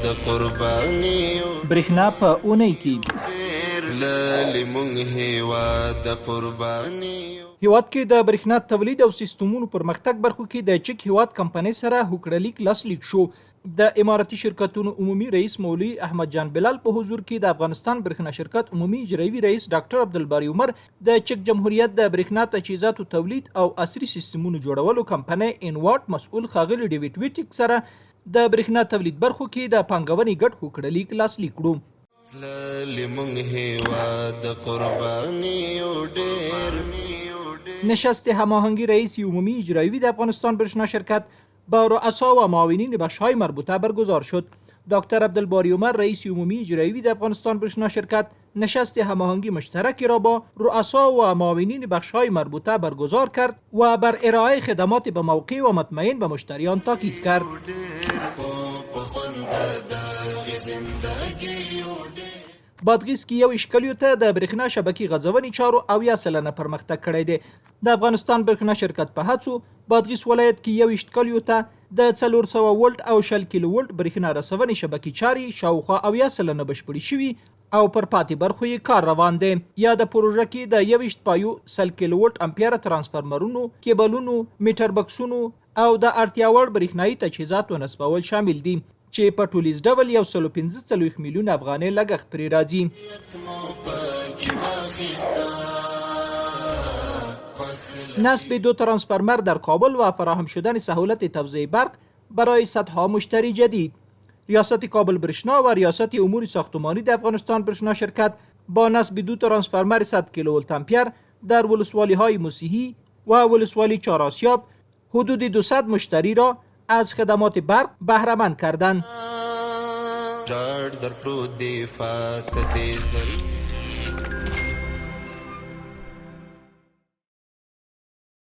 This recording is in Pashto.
د قربانیو برېښنا په اونۍ کې لالې مونږ هیواد د قربانیو. هیواد کې د برېښنا تولید او سیستمونو پرمختګ برخو کې د چک هیواد کمپنۍ سره هوکړلیک لاسلیک شو. د اماراتي شرکتونو عمومي رئیس مولوي احمد جان بلال په حضور کې د افغانستان برېښنا شرکت عمومي اجرایي رئیس ډاکټر عبدالباري عمر، د چک جمهوریت د برېښنا تجهیزاتو تولید او عصري سیستمونو جوړولو کمپنۍ انواټ مسؤل ښاغلي ډیوډ ویټیک سره د برېښنا تولید برخو کې د پانګونې ګډ هوکړلیک لاسلیک کړو. لالې مونږ هیواد د قربانیو ډېر. نشست هماهنگی رئیس عمومی اجرایی د افغانستان برېښنا شرکت با رؤسا و معاونین بخش‌های مربوطه برگزار شد. دکتر عبدالباری عمر رئیس عمومی اجرایی د افغانستان برېښنا شرکت نشست هماهنگی مشترکی را با رؤسا و معاونین بخش‌های مربوطه برگزار کرد و بر ارائه خدمات به موقع و مطمئن به مشتریان تاکید کرد. بادغیس کې 1 کلیو ته د برېښنا شبکې غځونې چارو 80% پرمختګ کړی دی. د افغانستان برېښنا شرکت په هڅو بادغیس ولایت کې 1 کلیو ته د 400 ولټ او 60 کیلو ولټ برېښنا رسونې شبکې چاري شاوخوا 80% بشپړې شوي او پر پاتې برخو یې کار روان دی. یا د پروژه کې د 1.1 کیلو ولټ امپیر ترانسفارمرونو، کیبلونو، میټر بکسونو او د اړتیا وړ برېښنایي تجهیزاتو نصبول شامل دي چې په ټولیز ډول 145 میلیون افغانۍ لګښت پرې راځي. نصب 2 ترانسفارمر در کابل و فراهم شدن سهولت توزیع برق برای صدها مشتری جدید. ریاست کابل برېښنا و ریاست امور ساختمانی د افغانستان برېښنا شرکت با نصب 2 ترانسفارمر 100 کیلو ولت امپیر در ولسوالی‌های مسیحی و ولسوالی چهارآسیاب حدود 200 مشتری را از خدمات برق بهره‌مند کردند. در پرو دی فات دی